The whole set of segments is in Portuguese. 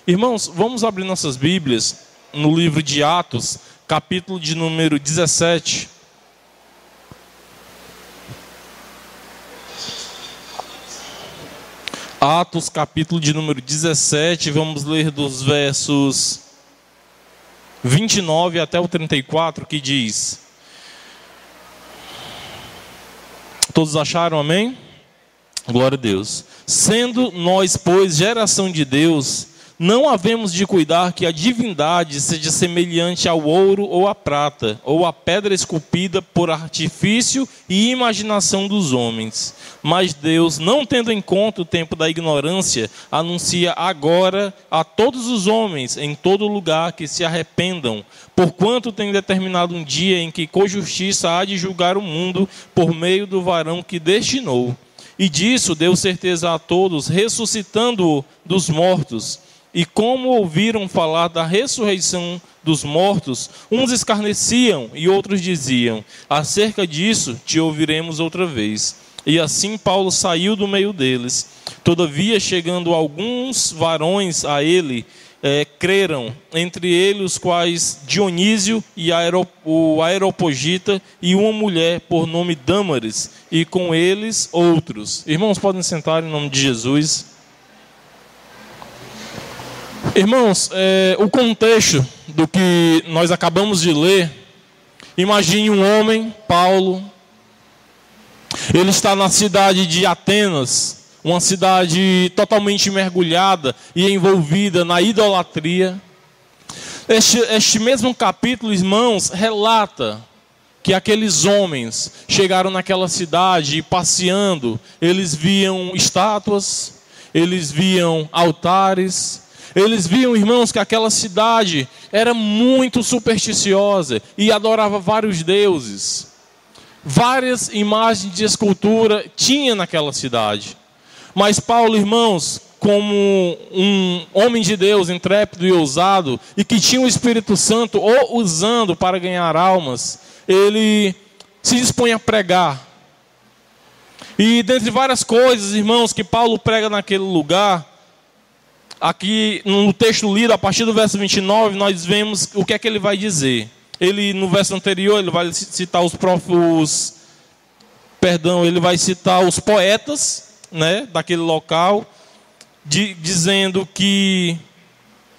Irmãos, vamos abrir nossas Bíblias no livro de Atos, capítulo de número 17. Atos, capítulo de número 17, vamos ler dos versos 29 até o 34, que diz: todos acharam, amém? Glória a Deus. Sendo nós, pois, geração de Deus, não havemos de cuidar que a divindade seja semelhante ao ouro ou à prata, ou à pedra esculpida por artifício e imaginação dos homens. Mas Deus, não tendo em conta o tempo da ignorância, anuncia agora a todos os homens, em todo lugar, que se arrependam, porquanto tem determinado um dia em que com justiça há de julgar o mundo por meio do varão que destinou. E disso deu certeza a todos, ressuscitando-o dos mortos. E como ouviram falar da ressurreição dos mortos, uns escarneciam e outros diziam: acerca disso te ouviremos outra vez. E assim Paulo saiu do meio deles. Todavia, chegando alguns varões a ele, creram, entre eles os quais Dionísio e o Areopagita, e uma mulher por nome Dâmaris, e com eles outros. Irmãos, podem sentar em nome de Jesus. Irmãos, o contexto do que nós acabamos de ler, imagine um homem, Paulo, ele está na cidade de Atenas, uma cidade totalmente mergulhada e envolvida na idolatria. Este mesmo capítulo, irmãos, relata que aqueles homens chegaram naquela cidade e passeando, eles viam estátuas, eles viam altares. Eles viam, irmãos, que aquela cidade era muito supersticiosa e adorava vários deuses. Várias imagens de escultura tinha naquela cidade. Mas Paulo, irmãos, como um homem de Deus, intrépido e ousado, e que tinha o Espírito Santo o usando para ganhar almas, ele se dispõe a pregar. E dentre várias coisas, irmãos, que Paulo prega naquele lugar, aqui no texto lido, a partir do verso 29, nós vemos o que é que ele vai dizer. Ele, no verso anterior, ele vai citar ele vai citar os poetas, né, daquele local, dizendo que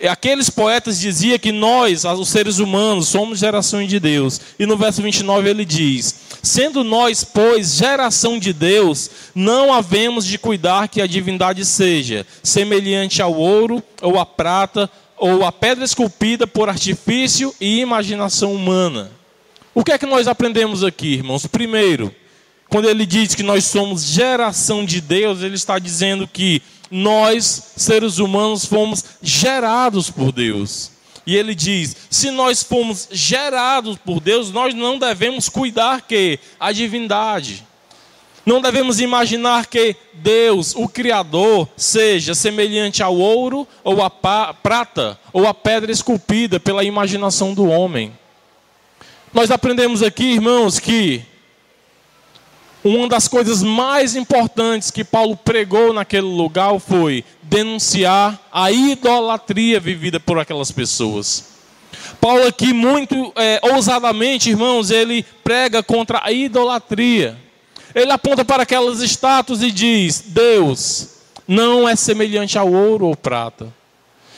aqueles poetas diziam que nós, os seres humanos, somos geração de Deus. E no verso 29 ele diz: sendo nós, pois, geração de Deus, não havemos de cuidar que a divindade seja semelhante ao ouro, ou à prata, ou à pedra esculpida por artifício e imaginação humana. O que é que nós aprendemos aqui, irmãos? Primeiro, quando ele diz que nós somos geração de Deus, ele está dizendo que nós, seres humanos, fomos gerados por Deus. E ele diz: se nós fomos gerados por Deus, nós não devemos cuidar que a divindade. Não devemos imaginar que Deus, o Criador, seja semelhante ao ouro, ou à prata, ou à pedra esculpida pela imaginação do homem. Nós aprendemos aqui, irmãos, que uma das coisas mais importantes que Paulo pregou naquele lugar foi denunciar a idolatria vivida por aquelas pessoas. Paulo aqui muito ousadamente, irmãos, ele prega contra a idolatria. Ele aponta para aquelas estátuas e diz: Deus não é semelhante ao ouro ou prata.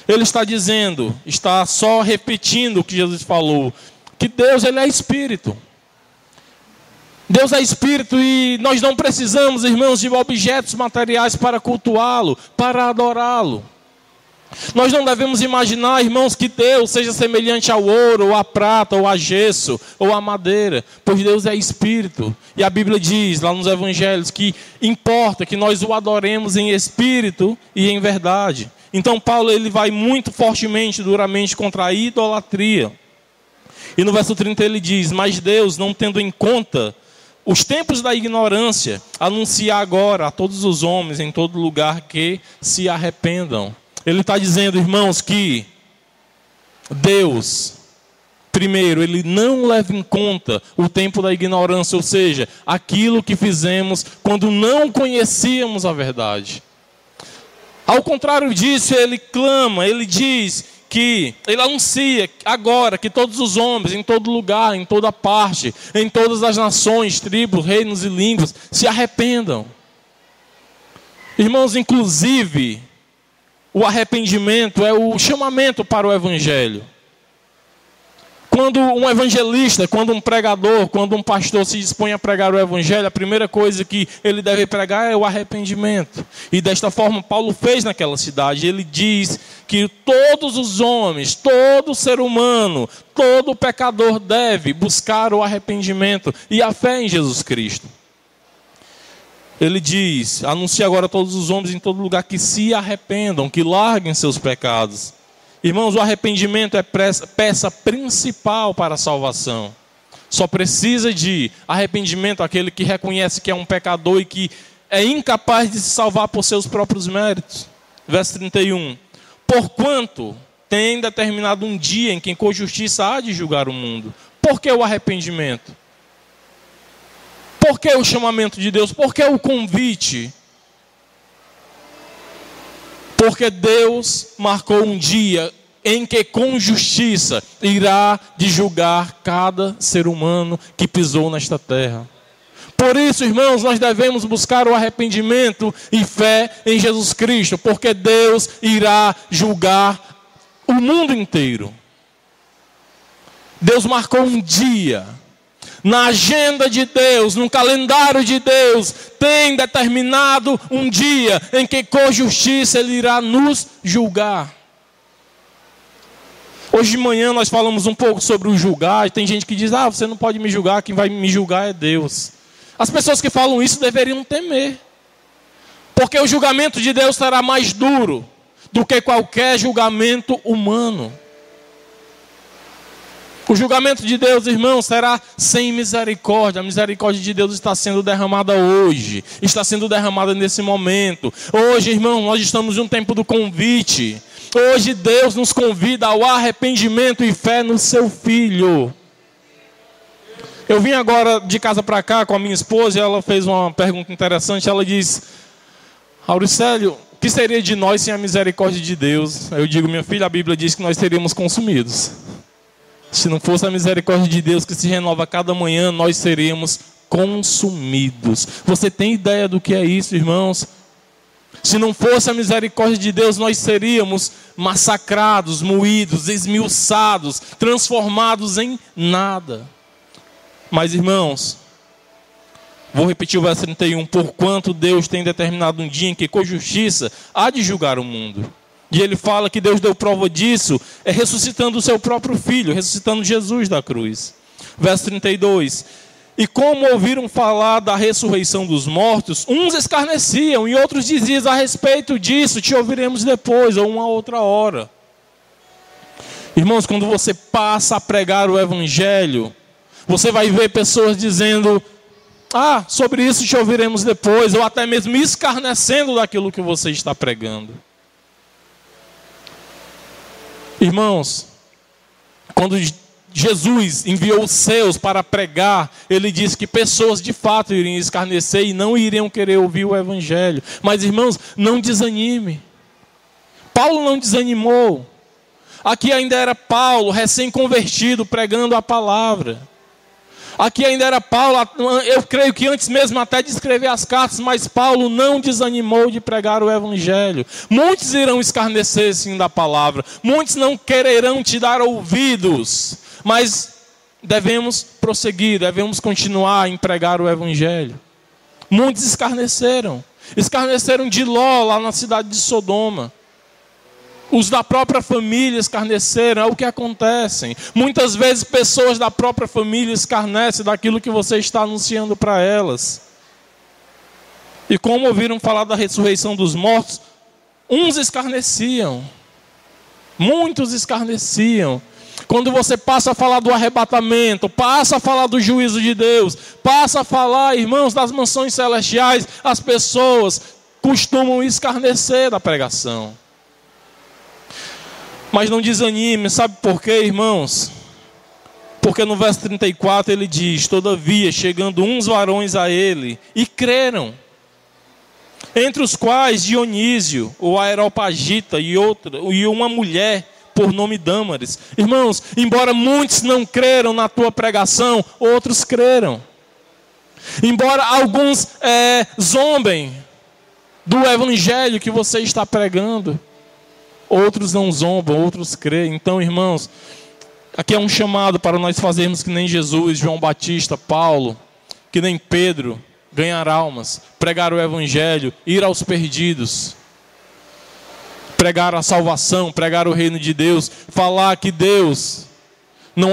Ele está dizendo, está só repetindo o que Jesus falou, que Deus, ele é espírito. Deus é espírito e nós não precisamos, irmãos, de objetos materiais para cultuá-lo, para adorá-lo. Nós não devemos imaginar, irmãos, que Deus seja semelhante ao ouro, ou à prata, ou a gesso, ou à madeira, pois Deus é espírito. E a Bíblia diz, lá nos evangelhos, que importa que nós o adoremos em espírito e em verdade. Então Paulo, ele vai muito fortemente, duramente contra a idolatria. E no verso 30 ele diz: mas Deus, não tendo em conta os tempos da ignorância, anuncia agora a todos os homens em todo lugar que se arrependam. Ele está dizendo, irmãos, que Deus, primeiro, ele não leva em conta o tempo da ignorância, ou seja, aquilo que fizemos quando não conhecíamos a verdade. Ao contrário disso, ele clama, ele diz que, ele anuncia agora que todos os homens, em todo lugar, em toda parte, em todas as nações, tribos, reinos e línguas, se arrependam. Irmãos, inclusive, o arrependimento é o chamamento para o evangelho. Quando um evangelista, quando um pregador, quando um pastor se dispõe a pregar o evangelho, a primeira coisa que ele deve pregar é o arrependimento. E desta forma Paulo fez naquela cidade. Ele diz que todos os homens, todo ser humano, todo pecador deve buscar o arrependimento e a fé em Jesus Cristo. Ele diz, anuncia agora a todos os homens em todo lugar que se arrependam, que larguem seus pecados. Irmãos, o arrependimento é peça principal para a salvação. Só precisa de arrependimento aquele que reconhece que é um pecador e que é incapaz de se salvar por seus próprios méritos. Verso 31. Porquanto tem determinado um dia em que com justiça há de julgar o mundo. Por que o arrependimento? Por que o chamamento de Deus? Por que o convite? Porque Deus marcou um dia em que com justiça irá de julgar cada ser humano que pisou nesta terra. Por isso, irmãos, nós devemos buscar o arrependimento e fé em Jesus Cristo, porque Deus irá julgar o mundo inteiro. Deus marcou um dia. Na agenda de Deus, no calendário de Deus, tem determinado um dia em que com justiça Ele irá nos julgar. Hoje de manhã nós falamos um pouco sobre o julgar, e tem gente que diz, você não pode me julgar, quem vai me julgar é Deus. As pessoas que falam isso deveriam temer, porque o julgamento de Deus será mais duro do que qualquer julgamento humano. O julgamento de Deus, irmãos, será sem misericórdia. A misericórdia de Deus está sendo derramada hoje. Está sendo derramada nesse momento. Hoje, irmãos, nós estamos em um tempo do convite. Hoje Deus nos convida ao arrependimento e fé no seu Filho. Eu vim agora de casa para cá com a minha esposa e ela fez uma pergunta interessante. Ela diz, Auricélio, o que seria de nós sem a misericórdia de Deus? Eu digo, minha filha, a Bíblia diz que nós seríamos consumidos. Se não fosse a misericórdia de Deus que se renova a cada manhã, nós seríamos consumidos. Você tem ideia do que é isso, irmãos? Se não fosse a misericórdia de Deus, nós seríamos massacrados, moídos, esmiuçados, transformados em nada. Mas, irmãos, vou repetir o verso 31. Porquanto Deus tem determinado um dia em que com justiça há de julgar o mundo. E ele fala que Deus deu prova disso, ressuscitando o seu próprio Filho, ressuscitando Jesus da cruz. Verso 32. E como ouviram falar da ressurreição dos mortos, uns escarneciam e outros diziam, a respeito disso te ouviremos depois, ou uma outra hora. Irmãos, quando você passa a pregar o Evangelho, você vai ver pessoas dizendo, sobre isso te ouviremos depois, ou até mesmo escarnecendo daquilo que você está pregando. Irmãos, quando Jesus enviou os seus para pregar, ele disse que pessoas de fato iriam escarnecer e não iriam querer ouvir o Evangelho. Mas, irmãos, não desanime. Paulo não desanimou. Aqui ainda era Paulo, recém-convertido, pregando a palavra. Aqui ainda era Paulo, eu creio que antes mesmo até de escrever as cartas, mas Paulo não desanimou de pregar o Evangelho. Muitos irão escarnecer sim da palavra, muitos não quererão te dar ouvidos, mas devemos prosseguir, devemos continuar a pregar o Evangelho. Muitos escarneceram de Ló lá na cidade de Sodoma. Os da própria família escarneceram, é o que acontece. Muitas vezes pessoas da própria família escarnecem daquilo que você está anunciando para elas. E como ouviram falar da ressurreição dos mortos, uns escarneciam. Muitos escarneciam. Quando você passa a falar do arrebatamento, passa a falar do juízo de Deus, passa a falar, irmãos, das mansões celestiais, as pessoas costumam escarnecer da pregação. Mas não desanime, sabe por quê, irmãos? Porque no verso 34 ele diz, todavia, chegando uns varões a ele, e creram. entre os quais Dionísio, o Areopagita e uma mulher por nome Dâmaris. Irmãos, embora muitos não creram na tua pregação, outros creram. Embora alguns zombem do evangelho que você está pregando, outros não zombam, outros creem. Então, irmãos, aqui é um chamado para nós fazermos que nem Jesus, João Batista, Paulo, que nem Pedro, ganhar almas, pregar o evangelho, ir aos perdidos, pregar a salvação, pregar o reino de Deus, falar que Deus não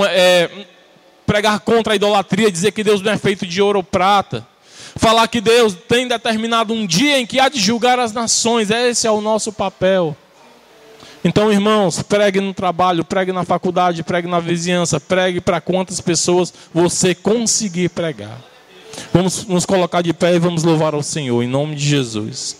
pregar contra a idolatria, dizer que Deus não é feito de ouro ou prata, falar que Deus tem determinado um dia em que há de julgar as nações. Esse é o nosso papel. Então, irmãos, pregue no trabalho, pregue na faculdade, pregue na vizinhança, pregue para quantas pessoas você conseguir pregar. Vamos nos colocar de pé e vamos louvar ao Senhor, em nome de Jesus.